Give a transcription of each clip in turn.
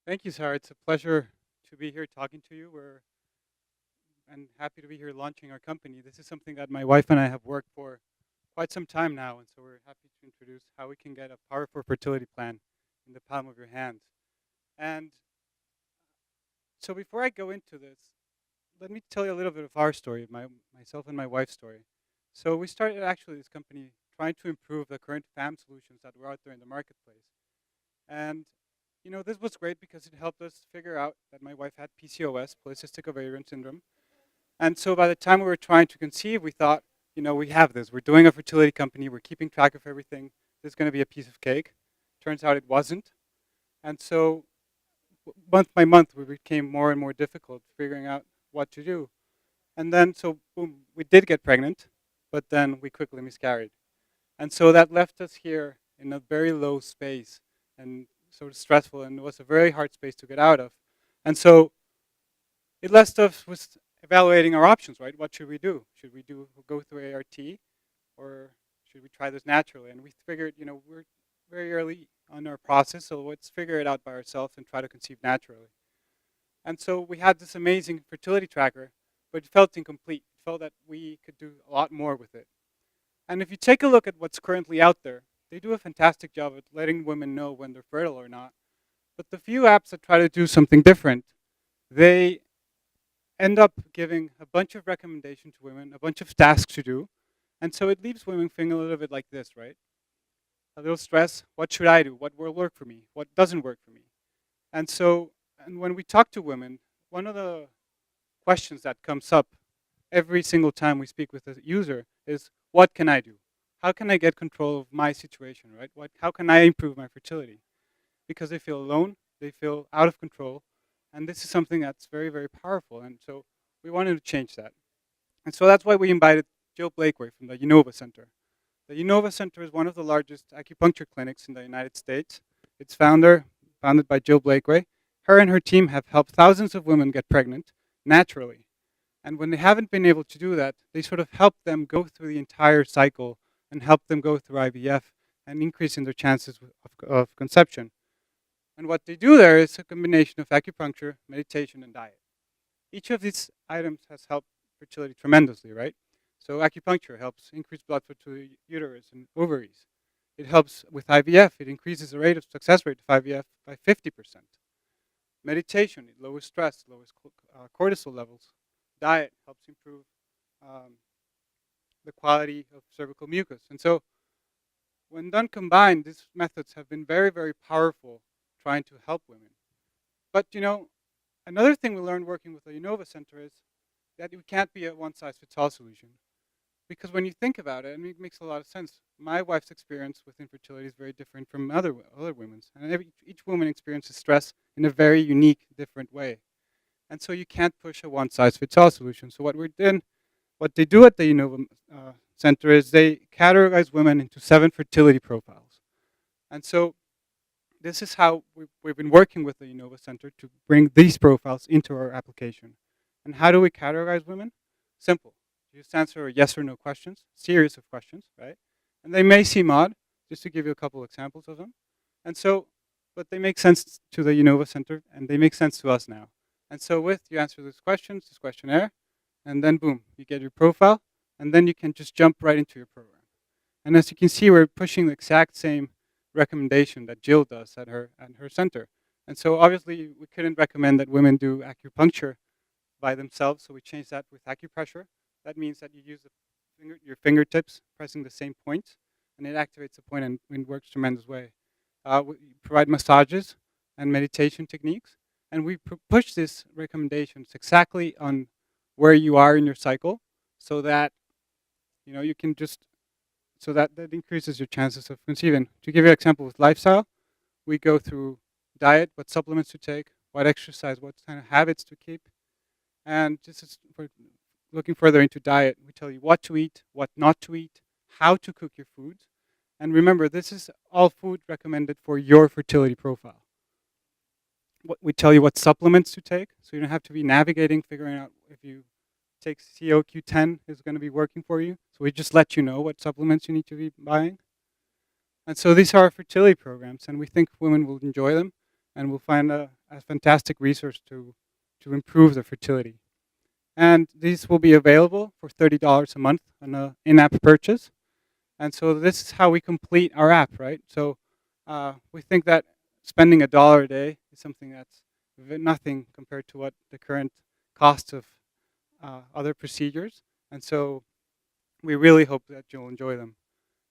Thank you, Sarah. It's a pleasure to be here talking to you. And happy to be here launching our company. This is something that my wife and I have worked for quite some time now, and so we're happy to introduce how we can get a powerful fertility plan in the palm of your hands. And so before I go into this, let me tell you a little bit of our story, myself and my wife's story. So we started actually this company trying to improve the current FAM solutions that were out there in the marketplace. And this was great because it helped us figure out that my wife had PCOS, polycystic ovarian syndrome. And so by the time we were trying to conceive, we thought, we have this. We're doing a fertility company. We're keeping track of everything. This is going to be a piece of cake. Turns out it wasn't. And so month by month, we became more and more difficult figuring out what to do. And then, so boom, we did get pregnant, but then we quickly miscarried. And so that left us here in a very low space and sort of stressful, and it was a very hard space to get out of. And so it left us with evaluating our options, right? What should we do? Should we go through ART, or should we try this naturally? And we figured, we're very early on our process, so let's figure it out by ourselves and try to conceive naturally. And so we had this amazing fertility tracker, but it felt incomplete. It felt that we could do a lot more with it. And if you take a look at what's currently out there, they do a fantastic job at letting women know when they're fertile or not. But the few apps that try to do something different, they end up giving a bunch of recommendations to women, a bunch of tasks to do. And so it leaves women feeling a little bit like this, right? A little stress. What should I do? What will work for me? What doesn't work for me? And so, and when we talk to women, one of the questions that comes up every single time we speak with a user is, what can I do? How can I get control of my situation, right? How can I improve my fertility? Because they feel alone, they feel out of control, and this is something that's very, very powerful. And so we wanted to change that. And so that's why we invited Jill Blakeway from the Unova Center. The Unova Center is one of the largest acupuncture clinics in the United States. Its founded by Jill Blakeway. Her and her team have helped thousands of women get pregnant naturally. And when they haven't been able to do that, they sort of help them go through the entire cycle and help them go through IVF and increasing their chances of conception. And what they do there is a combination of acupuncture, meditation, and diet. Each of these items has helped fertility tremendously, right? So acupuncture helps increase blood flow to the uterus and ovaries. It helps with IVF. It increases the success rate of IVF by 50%. Meditation, it lowers stress, lowers cortisol levels. Diet helps improve um, the quality of cervical mucus. And so when done combined, these methods have been very, very powerful trying to help women. But another thing we learned working with the Unova Center is that it can't be a one-size-fits-all solution. Because when you think about it, it makes a lot of sense. My wife's experience with infertility is very different from other women's. And each woman experiences stress in a very unique, different way. And so you can't push a one-size-fits-all solution. So what they do at the Unova Center is they categorize women into 7 fertility profiles. And so this is how we've been working with the Unova Center to bring these profiles into our application. And how do we categorize women? Simple. You just answer yes or no questions, series of questions, right? And they may seem odd, just to give you a couple examples of them. And so, but they make sense to the Unova Center, and they make sense to us now. And so you answer these questions, this questionnaire, and then boom, you get your profile, and then you can just jump right into your program. And as you can see, we're pushing the exact same recommendation that Jill does at her center. And so obviously we couldn't recommend that women do acupuncture by themselves, so we changed that with acupressure. That means that you use your fingertips pressing the same point, and it activates the point and it works tremendous way. We provide massages and meditation techniques, and we push these recommendations exactly on where you are in your cycle, so that you can just that increases your chances of conceiving. To give you an example with lifestyle, we go through diet, what supplements to take, what exercise, what kind of habits to keep, and this is for looking further into diet. We tell you what to eat, what not to eat, how to cook your foods, and remember, this is all food recommended for your fertility profile. We tell you what supplements to take, so you don't have to be navigating, figuring out if you take COQ10 is going to be working for you. So we just let you know what supplements you need to be buying. And so these are our fertility programs, and we think women will enjoy them. and will find a fantastic resource to improve their fertility. And these will be available for $30 a month on an in-app purchase. And so this is how we complete our app, right? So we think that spending $1 a day is something that's nothing compared to what the current cost of other procedures. And so we really hope that you'll enjoy them.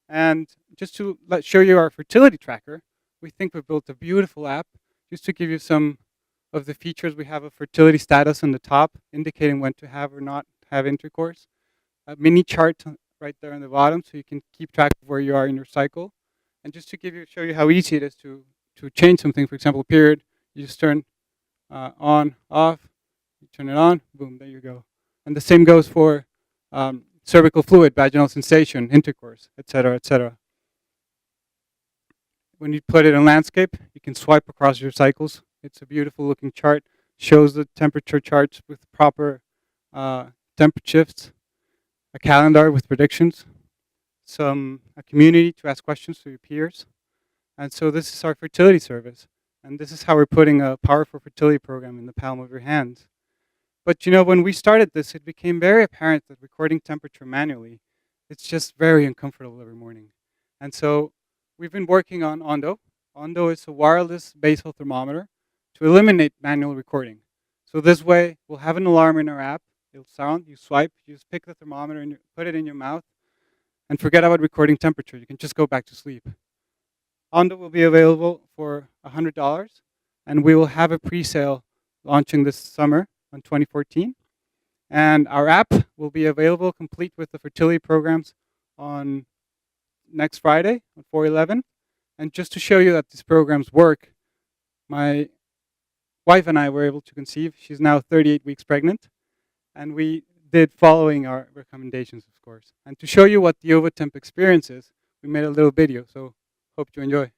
And just to show you our fertility tracker, we think we built a beautiful app. Just to give you some of the features, we have a fertility status on the top, indicating when to have or not have intercourse. A mini chart right there on the bottom, so you can keep track of where you are in your cycle. And just to show you how easy it is to change something, for example, period, you just turn on, off, you turn it on, boom, there you go. And the same goes for cervical fluid, vaginal sensation, intercourse, etc., etc. When you put it in landscape, you can swipe across your cycles. It's a beautiful looking chart, shows the temperature charts with proper temperature shifts, a calendar with predictions, a community to ask questions to your peers. And so this is our fertility service. And this is how we're putting a powerful fertility program in the palm of your hands. But you know, when we started this, it became very apparent that recording temperature manually, it's just very uncomfortable every morning. And so we've been working on Ondo. Ondo is a wireless basal thermometer to eliminate manual recording. So this way, we'll have an alarm in our app. It'll sound, you swipe, you just pick the thermometer and put it in your mouth, and forget about recording temperature. You can just go back to sleep. Ondo will be available for $100, and we will have a pre-sale launching this summer on 2014. And our app will be available complete with the fertility programs on next Friday on 4/11. And just to show you that these programs work, my wife and I were able to conceive. She's now 38 weeks pregnant, and we did following our recommendations, of course. And to show you what the Ovatemp experience is, we made a little video, so hope you enjoy.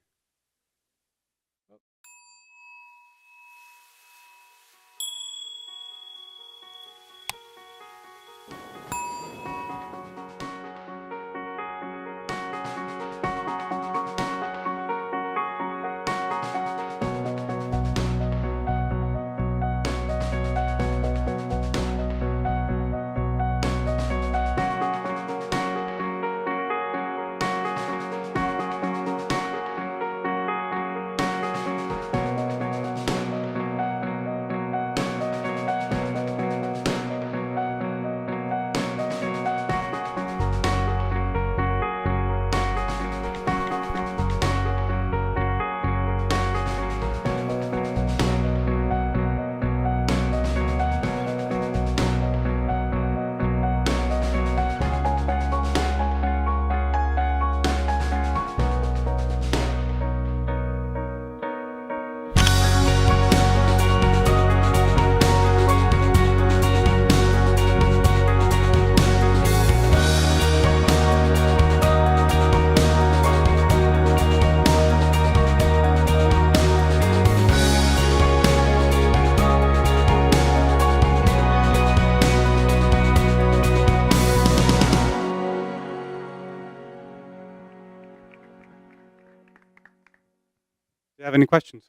Do you have any questions?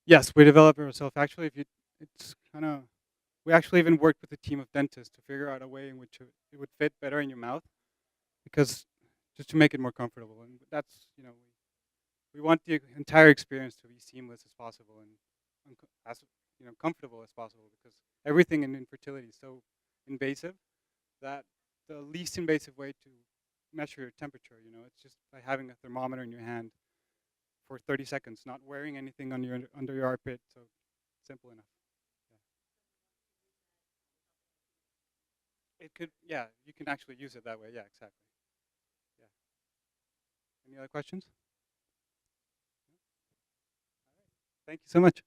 Yes, we developed it ourselves. Actually, it's kind of, we actually even worked with a team of dentists to figure out a way in which it would fit better in your mouth, because just to make it more comfortable. And that's, we want the entire experience to be seamless as possible and as comfortable as possible, because everything in infertility is so invasive that the least invasive way to measure your temperature, it's just by having a thermometer in your hand for 30 seconds, not wearing anything on under your armpit. So simple enough. Yeah. It could, yeah, you can actually use it that way. Yeah, exactly. Yeah. Any other questions? Thank you so much.